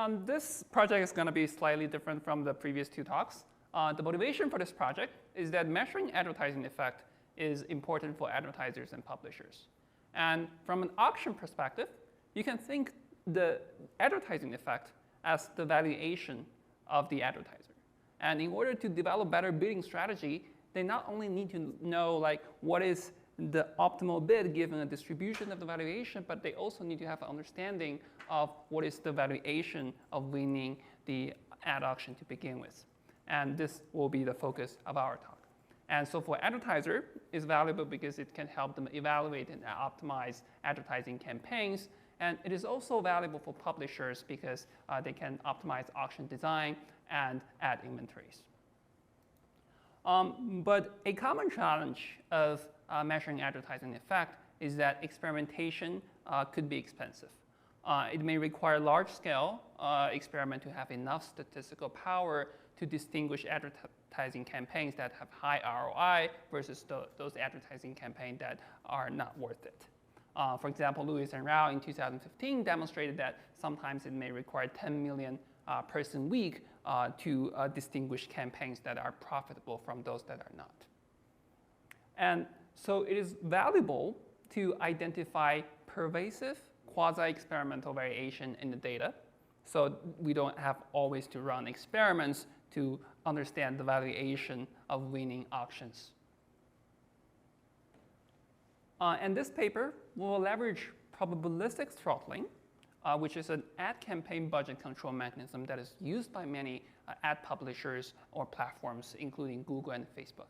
This project is going to be slightly different from the previous two talks. The motivation for this project is that measuring advertising effect is important for advertisers and publishers. And from an auction perspective, you can think the advertising effect as the valuation of the advertiser. And in order to develop better bidding strategy, they not only need to know like what is the optimal bid given a distribution of the valuation, but they also need to have an understanding of what is the valuation of winning the ad auction to begin with. And this will be the focus of our talk. And so for advertiser, it's valuable because it can help them evaluate and optimize advertising campaigns. And it is also valuable for publishers because they can optimize auction design and ad inventories. But a common challenge of measuring advertising effect is that experimentation could be expensive. It may require large-scale experiment to have enough statistical power to distinguish advertising campaigns that have high ROI versus those advertising campaigns that are not worth it. For example, Lewis and Rao in 2015 demonstrated that sometimes it may require 10 million person week to distinguish campaigns that are profitable from those that are not. And so it is valuable to identify pervasive quasi-experimental variation in the data. So we don't have always to run experiments to understand the valuation of winning auctions. And this paper will leverage probabilistic throttling, which is an ad campaign budget control mechanism that is used by many ad publishers or platforms, including Google and Facebook.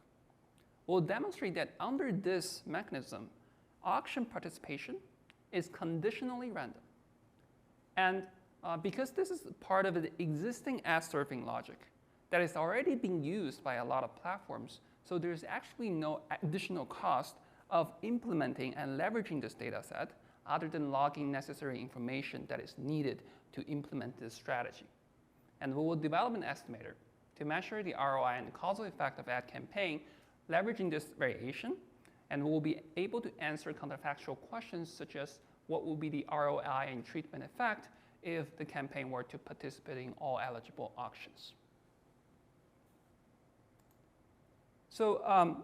We'll demonstrate that under this mechanism, auction participation is conditionally random. And because this is part of the existing ad serving logic that is already being used by a lot of platforms, so there's actually no additional cost of implementing and leveraging this data set other than logging necessary information that is needed to implement this strategy. And we will develop an estimator to measure the ROI and the causal effect of ad campaign leveraging this variation, and we will be able to answer counterfactual questions such as what will be the ROI and treatment effect if the campaign were to participate in all eligible auctions. So I'm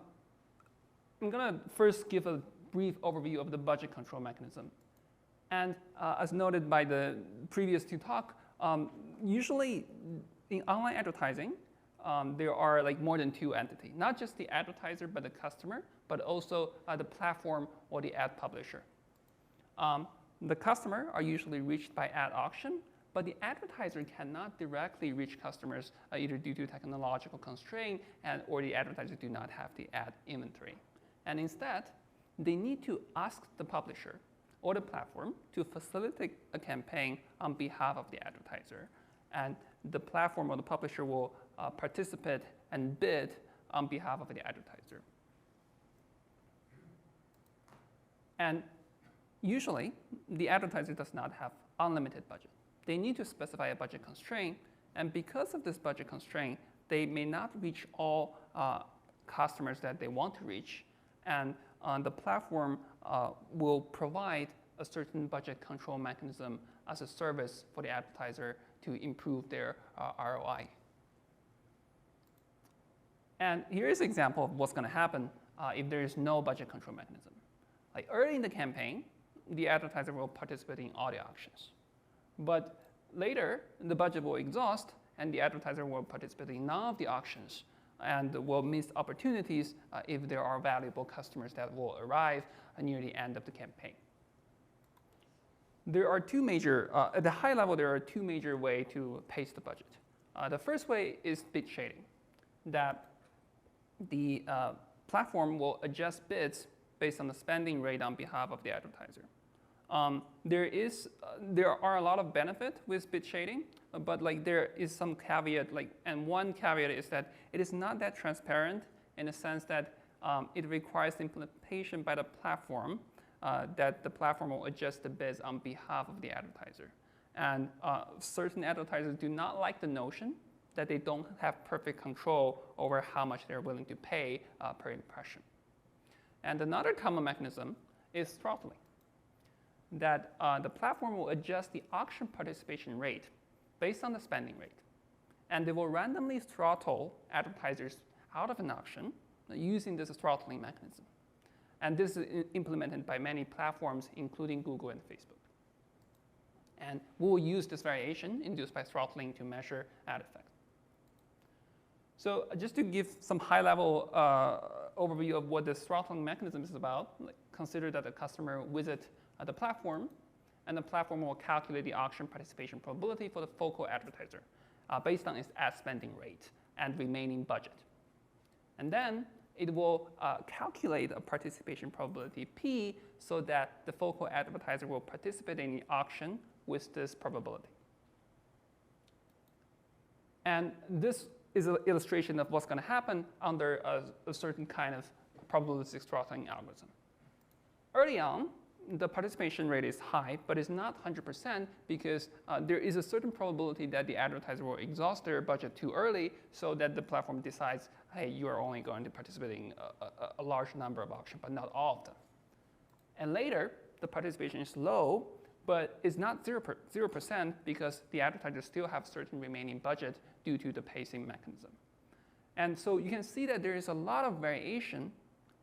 going to first give a brief overview of the budget control mechanism. And as noted by the previous two talks, usually in online advertising, there are like more than two entities, not just the advertiser, but the customer, but also the platform or the ad publisher. The customer are usually reached by ad auction, but the advertiser cannot directly reach customers either due to technological constraint or the advertiser do not have the ad inventory. And instead, they need to ask the publisher or the platform to facilitate a campaign on behalf of the advertiser. And the platform or the publisher will participate and bid on behalf of the advertiser. And usually, the advertiser does not have unlimited budget. They need to specify a budget constraint. And because of this budget constraint, they may not reach all customers that they want to reach. And the platform will provide a certain budget control mechanism as a service for the advertiser to improve their ROI. And here is an example of what's going to happen if there is no budget control mechanism. Like early in the campaign, the advertiser will participate in all the auctions. But later, the budget will exhaust, and the advertiser will participate in none of the auctions and will miss opportunities if there are valuable customers that will arrive near the end of the campaign. There are two major, at the high level, there are two major ways to pace the budget. The first way is bid shading, that the platform will adjust bids based on the spending rate on behalf of the advertiser. There are a lot of benefit with bid shading, but like there is some caveat, and one caveat is that it is not that transparent in the sense that it requires implementation by the platform that the platform will adjust the bids on behalf of the advertiser. And certain advertisers do not like the notion that they don't have perfect control over how much they're willing to pay per impression. And another common mechanism is throttling, that the platform will adjust the auction participation rate based on the spending rate. And they will randomly throttle advertisers out of an auction using this throttling mechanism. And this is implemented by many platforms, including Google and Facebook. And we will use this variation induced by throttling to measure ad effect. So just to give some high-level overview of what this throttling mechanism is about, consider that a customer visits the platform, and the platform will calculate the auction participation probability for the focal advertiser based on its ad spending rate and remaining budget. And then it will calculate a participation probability P so that the focal advertiser will participate in the auction with this probability. And this is an illustration of what's going to happen under a certain kind of probabilistic throttling algorithm. Early on, the participation rate is high, but it's not 100% because there is a certain probability that the advertiser will exhaust their budget too early so that the platform decides, hey, you are only going to participate in a large number of auctions, but not all of them. And later, the participation is low, but it's not 0% because the advertisers still have certain remaining budget due to the pacing mechanism. And so you can see that there is a lot of variation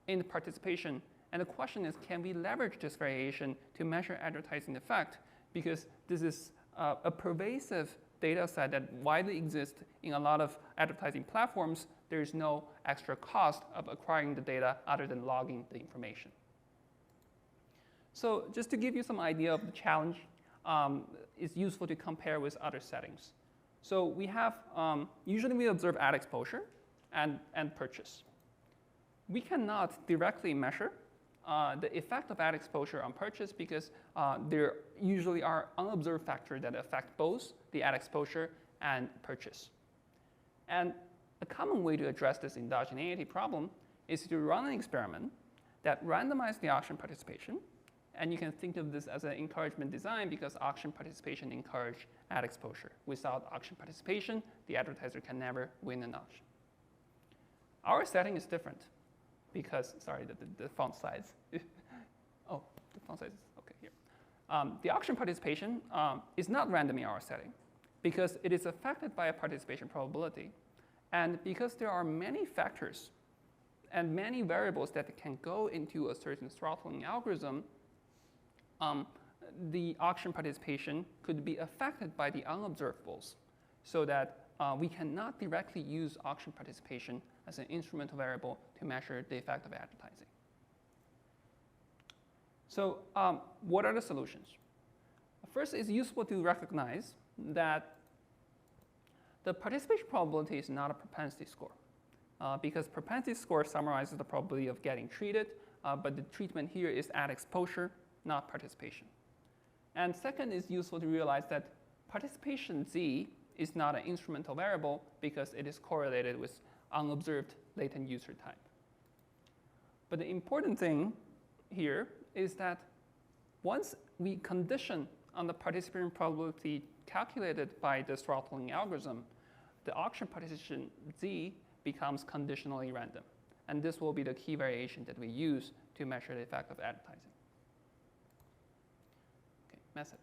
in the participation. And the question is, can we leverage this variation to measure advertising effect? Because this is a pervasive data set that widely exists in a lot of advertising platforms. There is no extra cost of acquiring the data other than logging the information. So just to give you some idea of the challenge, it's useful to compare with other settings. So we have, usually we observe ad exposure and purchase. We cannot directly measure the effect of ad exposure on purchase because there usually are unobserved factors that affect both the ad exposure and purchase. And a common way to address this endogeneity problem is to run an experiment that randomizes the auction participation. And you can think of this as an encouragement design because auction participation encourages ad exposure. Without auction participation, the advertiser can never win an auction. Our setting is different because, sorry, the font size. Oh, the font size is OK here. The auction participation is not random in our setting because it is affected by a participation probability. And because there are many factors and many variables that can go into a certain throttling algorithm, the auction participation could be affected by the unobservables so that we cannot directly use auction participation as an instrumental variable to measure the effect of advertising. So what are the solutions? First, it's useful to recognize that the participation probability is not a propensity score because propensity score summarizes the probability of getting treated, but the treatment here is ad exposure, not participation. And second, it's useful to realize that participation Z is not an instrumental variable because it is correlated with unobserved latent user type. But the important thing here is that once we condition on the participation probability calculated by the throttling algorithm, the auction participation Z becomes conditionally random. And this will be the key variation that we use to measure the effect of advertising. Method.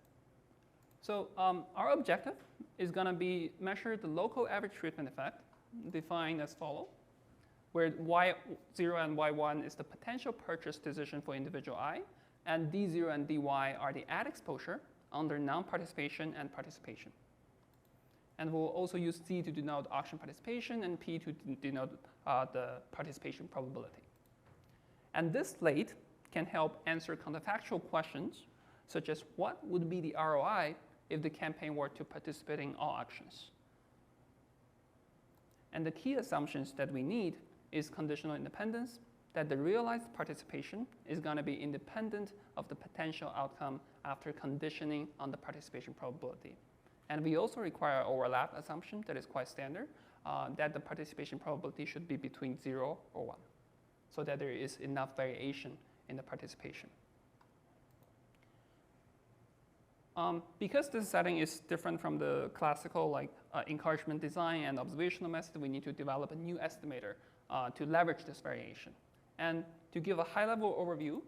So our objective is going to be measure the local average treatment effect, defined as follows, where Y0 and Y1 is the potential purchase decision for individual I, and D0 and DY are the ad exposure under non-participation and participation. And we'll also use C to denote auction participation and P to denote the participation probability. And this slate can help answer counterfactual questions such as what would be the ROI if the campaign were to participate in all auctions. And the key assumptions that we need is conditional independence, that the realized participation is going to be independent of the potential outcome after conditioning on the participation probability. And we also require an overlap assumption that is quite standard, that the participation probability should be between 0 or 1, so that there is enough variation in the participation. Because this setting is different from the classical encouragement design and observational method, we need to develop a new estimator to leverage this variation. And to give a high-level overview,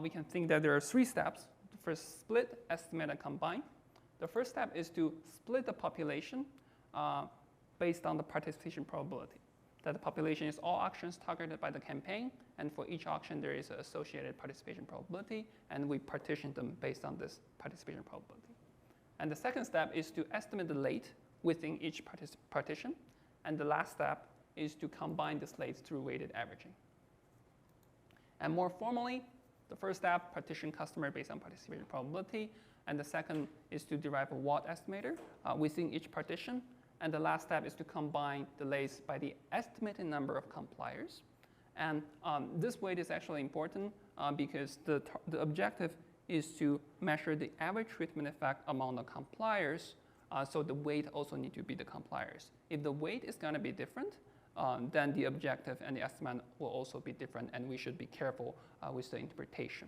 we can think that there are 3 steps. The first, split, estimate, and combine. The first step is to split the population based on the participation probability. That the population is all auctions targeted by the campaign, and for each auction there is an associated participation probability, and we partition them based on this participation probability. And the second step is to estimate the late within each partition, and the last step is to combine the slates through weighted averaging. And more formally, the first step, partition customer based on participation probability, and the second is to derive a Watt estimator within each partition. And the last step is to combine the lates by the estimated number of compliers. And this weight is actually important because the objective is to measure the average treatment effect among the compliers. So the weight also need to be the compliers. If the weight is going to be different, then the objective and the estimate will also be different, and we should be careful with the interpretation.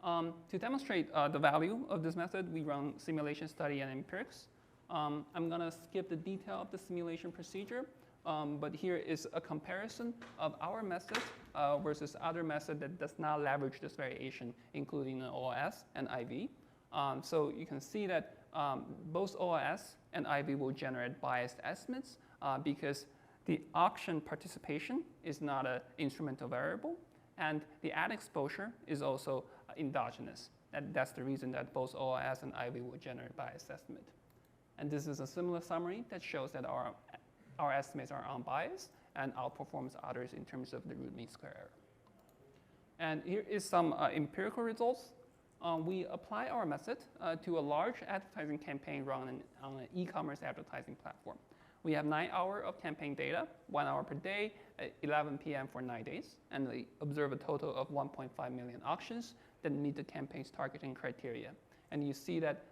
To demonstrate the value of this method, we run simulation study and empirics. I'm going to skip the detail of the simulation procedure, but here is a comparison of our method versus other method that does not leverage this variation, including an OLS and IV. So you can see that both OLS and IV will generate biased estimates because the auction participation is not an instrumental variable, and the ad exposure is also endogenous. That's the reason that both OLS and IV will generate biased estimate. And this is a similar summary that shows that our estimates are unbiased and outperforms others in terms of the root mean square error. And here is some empirical results. We apply our method to a large advertising campaign run on an e-commerce advertising platform. We have 9 hours of campaign data, 1 hour per day, at 11 p.m. for 9 days, and we observe a total of 1.5 million auctions that meet the campaign's targeting criteria. And you see that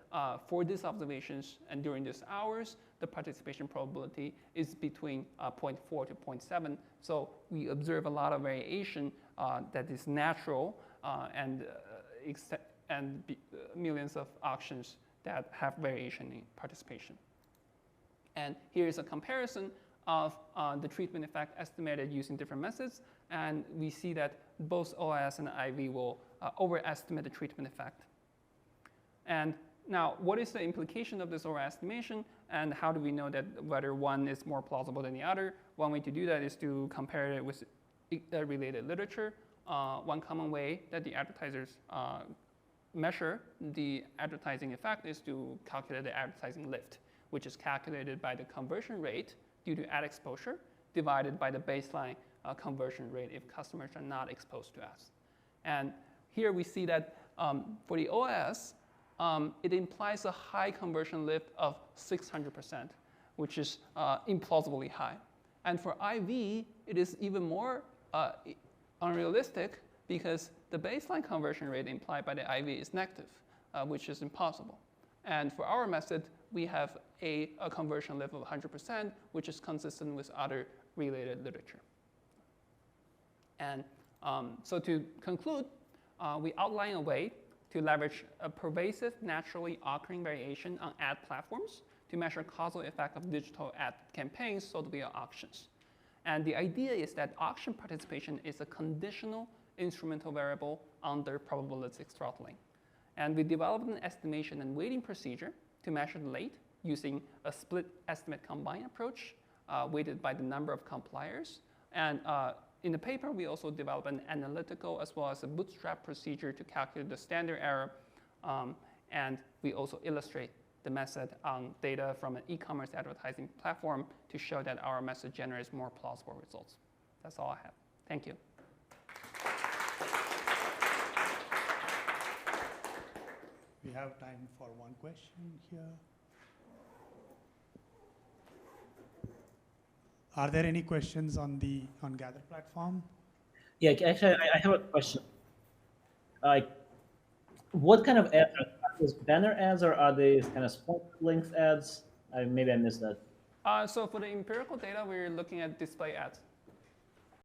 for these observations and during these hours, the participation probability is between 0.4 to 0.7. So we observe a lot of variation that is natural and millions of auctions that have variation in participation. And here is a comparison of the treatment effect estimated using different methods. And we see that both OLS and IV will overestimate the treatment effect. And now, what is the implication of this overestimation, and how do we know that whether one is more plausible than the other? One way to do that is to compare it with related literature. One common way that the advertisers measure the advertising effect is to calculate the advertising lift, which is calculated by the conversion rate due to ad exposure divided by the baseline conversion rate if customers are not exposed to ads. And here we see that for the OS, it implies a high conversion lift of 600%, which is implausibly high. And for IV, it is even more unrealistic because the baseline conversion rate implied by the IV is negative, which is impossible. And for our method, we have a conversion lift of 100%, which is consistent with other related literature. And so to conclude, we outline a way to leverage a pervasive, naturally occurring variation on ad platforms to measure causal effect of digital ad campaigns sold via auctions. And the idea is that auction participation is a conditional instrumental variable under probabilistic throttling. And we developed an estimation and weighting procedure to measure the late using a split estimate combine approach weighted by the number of compliers. And in the paper, we also developed an analytical as well as a bootstrap procedure to calculate the standard error. And we also illustrate the method on data from an e-commerce advertising platform to show that our method generates more plausible results. That's all I have. Thank you. We have time for one question here. Are there any questions on the Gather platform? Yeah, actually, I have a question. What kind of ads are those? Banner ads, or are they kind of sponsored links ads? Maybe I missed that. So for the empirical data, we're looking at display ads.